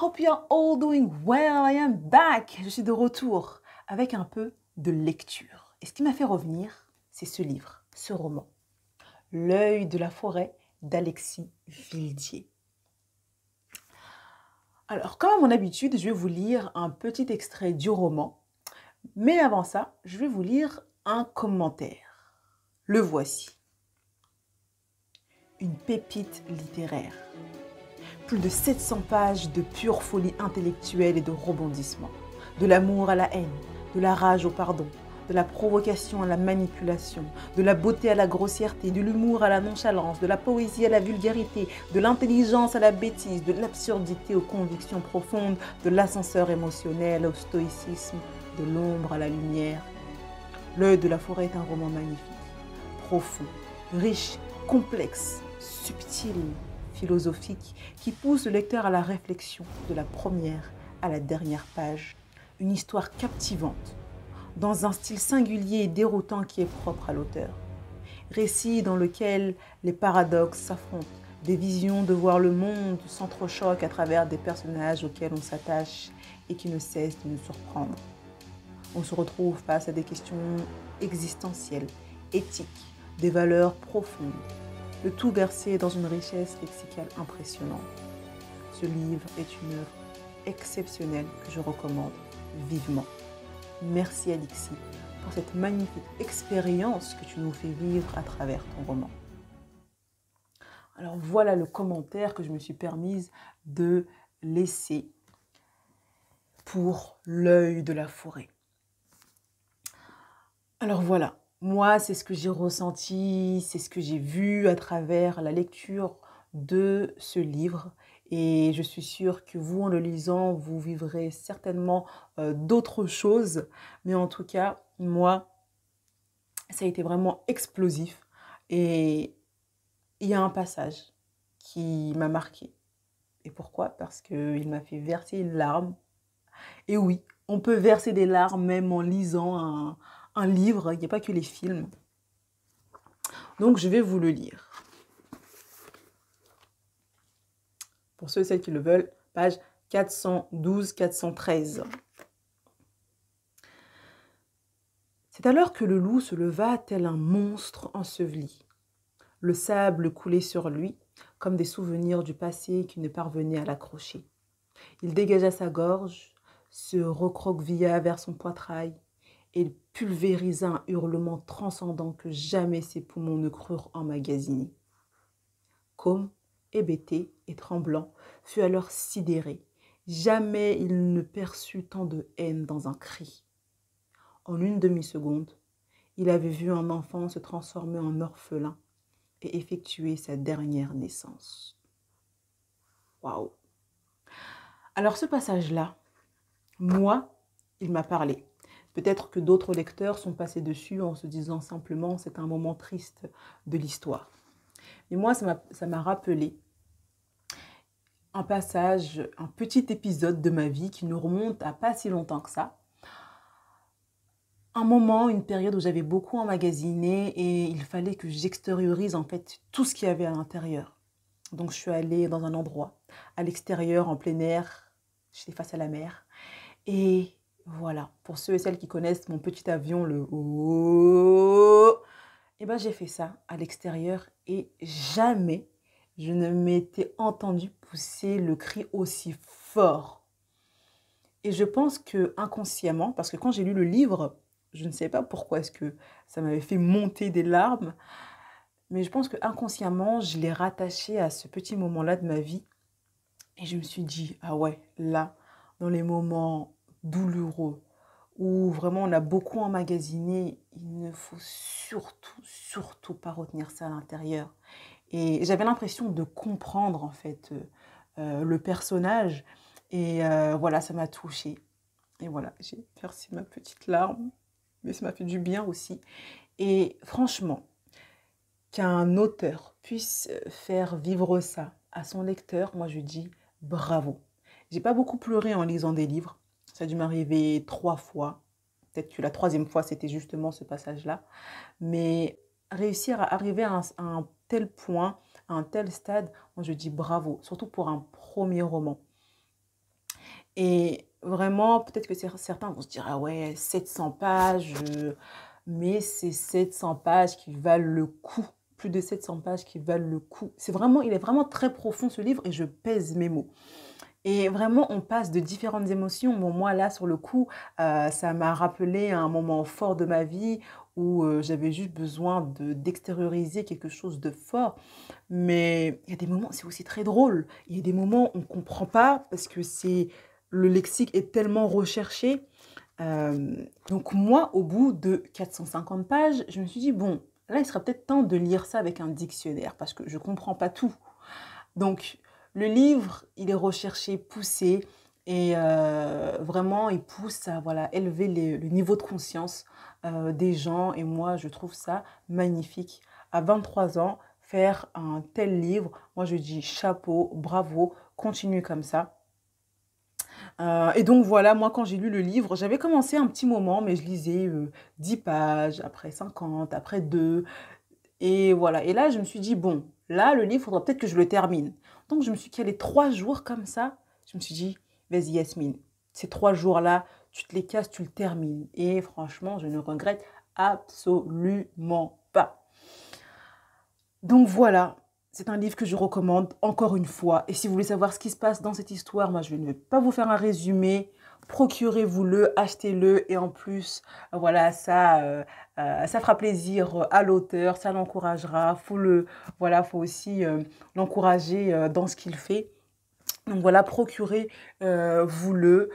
hope you are all doing well. I am back. Je suis de retour avec un peu de lecture. Et ce qui m'a fait revenir, c'est ce livre, ce roman. L'œil de la forêt d'Alexis Vildier. Alors, comme à mon habitude, je vais vous lire un petit extrait du roman. Mais avant ça, je vais vous lire un commentaire. Le voici. Une pépite littéraire. Plus de 700 pages de pure folie intellectuelle et de rebondissements. De l'amour à la haine, de la rage au pardon, de la provocation à la manipulation, de la beauté à la grossièreté, de l'humour à la nonchalance, de la poésie à la vulgarité, de l'intelligence à la bêtise, de l'absurdité aux convictions profondes, de l'ascenseur émotionnel au stoïcisme, de l'ombre à la lumière. L'œil de la forêt est un roman magnifique, profond, riche, complexe, subtil, philosophique, qui pousse le lecteur à la réflexion de la première à la dernière page. Une histoire captivante, dans un style singulier et déroutant qui est propre à l'auteur. Récit dans lequel les paradoxes s'affrontent, des visions de voir le monde s'entrechoquent à travers des personnages auxquels on s'attache et qui ne cessent de nous surprendre. On se retrouve face à des questions existentielles, éthiques, des valeurs profondes, le tout versé dans une richesse lexicale impressionnante. Ce livre est une œuvre exceptionnelle que je recommande vivement. Merci Alexis pour cette magnifique expérience que tu nous fais vivre à travers ton roman. Alors voilà le commentaire que je me suis permise de laisser pour L'œil de la forêt. Alors voilà, moi c'est ce que j'ai ressenti, c'est ce que j'ai vu à travers la lecture de ce livre. Et je suis sûre que vous, en le lisant, vous vivrez certainement d'autres choses. Mais en tout cas, moi, ça a été vraiment explosif. Et il y a un passage qui m'a marqué. Et pourquoi? Parce qu'il m'a fait verser une larme. Et oui, on peut verser des larmes même en lisant un livre. Il n'y a pas que les films. Donc, je vais vous le lire. Pour ceux et celles qui le veulent, page 412-413. C'est alors que le loup se leva tel un monstre enseveli. Le sable coulait sur lui, comme des souvenirs du passé qui ne parvenaient à l'accrocher. Il dégagea sa gorge, se recroquevilla vers son poitrail, et il pulvérisa un hurlement transcendant que jamais ses poumons ne crurent emmagasiner. Côme, hébété et tremblant, fut alors sidéré. Jamais il ne perçut tant de haine dans un cri. En une demi-seconde, il avait vu un enfant se transformer en orphelin et effectuer sa dernière naissance. Waouh! Alors ce passage-là, moi, il m'a parlé. Peut-être que d'autres lecteurs sont passés dessus en se disant simplement c'est un moment triste de l'histoire. Mais moi, ça m'a rappelé un passage, un petit épisode de ma vie qui nous remonte à pas si longtemps que ça. Un moment, une période où j'avais beaucoup emmagasiné et il fallait que j'extériorise en fait tout ce qu'il y avait à l'intérieur. Donc je suis allée dans un endroit, à l'extérieur, en plein air, j'étais face à la mer. Et voilà, pour ceux et celles qui connaissent mon petit avion, le oh, et ben j'ai fait ça à l'extérieur et jamais je ne m'étais entendue pousser le cri aussi fort. Et je pense que inconsciemment, parce que quand j'ai lu le livre, je ne sais pas pourquoi est-ce que ça m'avait fait monter des larmes, mais je pense que inconsciemment, je l'ai rattaché à ce petit moment-là de ma vie. Et je me suis dit, ah ouais, là, dans les moments douloureux, où vraiment on a beaucoup emmagasiné, il ne faut surtout pas retenir ça à l'intérieur. Et j'avais l'impression de comprendre en fait le personnage. Et voilà, ça m'a touchée. Et voilà, j'ai versé ma petite larme, mais ça m'a fait du bien aussi. Et franchement, qu'un auteur puisse faire vivre ça à son lecteur, moi je dis bravo. J'ai pas beaucoup pleuré en lisant des livres. Ça a dû m'arriver 3 fois. Peut-être que la 3e fois, c'était justement ce passage-là. Mais réussir à arriver à un tel point, à un tel stade, moi je dis bravo. Surtout pour un premier roman. Et vraiment, peut-être que certains vont se dire: «Ah ouais, 700 pages, mais c'est 700 pages qui valent le coup». Plus de 700 pages qui valent le coup. Il est vraiment très profond ce livre et je pèse mes mots. Et vraiment, on passe de différentes émotions. Bon, moi, là, sur le coup, ça m'a rappelé un moment fort de ma vie où j'avais juste besoin d'extérioriser quelque chose de fort. Mais il y a des moments, c'est aussi très drôle. Il y a des moments, on ne comprend pas parce que le lexique est tellement recherché. Donc moi, au bout de 450 pages, je me suis dit, bon, là, il sera peut-être temps de lire ça avec un dictionnaire parce que je ne comprends pas tout. Donc, le livre, il est recherché, poussé et vraiment, il pousse à voilà, élever le niveau de conscience des gens. Et moi, je trouve ça magnifique. À 23 ans, faire un tel livre, moi, je dis chapeau, bravo, continue comme ça. Et donc voilà, moi quand j'ai lu le livre, j'avais commencé un petit moment, mais je lisais 10 pages, après 50, après 2. Et voilà. Et là, je me suis dit, bon, là, le livre, il faudra peut-être que je le termine. Donc, je me suis calée 3 jours comme ça. Je me suis dit, vas-y, Yasmine, ces 3 jours-là, tu te les casses, tu le termines. Et franchement, je ne regrette absolument pas. Donc voilà, c'est un livre que je recommande encore une fois. Et si vous voulez savoir ce qui se passe dans cette histoire, moi je ne vais pas vous faire un résumé. Procurez-vous-le, achetez-le et en plus, voilà, ça fera plaisir à l'auteur, ça l'encouragera. Voilà, faut aussi l'encourager dans ce qu'il fait. Donc voilà, procurez-vous-le,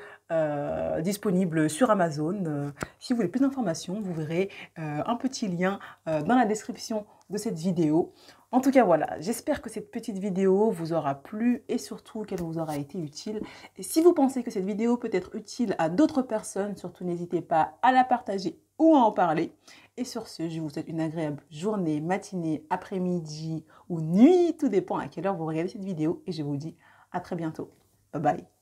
disponible sur Amazon. Si vous voulez plus d'informations, vous verrez un petit lien dans la description de cette vidéo. En tout cas, voilà, j'espère que cette petite vidéo vous aura plu et surtout qu'elle vous aura été utile. Et si vous pensez que cette vidéo peut être utile à d'autres personnes, surtout n'hésitez pas à la partager ou à en parler. Et sur ce, je vous souhaite une agréable journée, matinée, après-midi ou nuit, tout dépend à quelle heure vous regardez cette vidéo. Et je vous dis à très bientôt. Bye bye.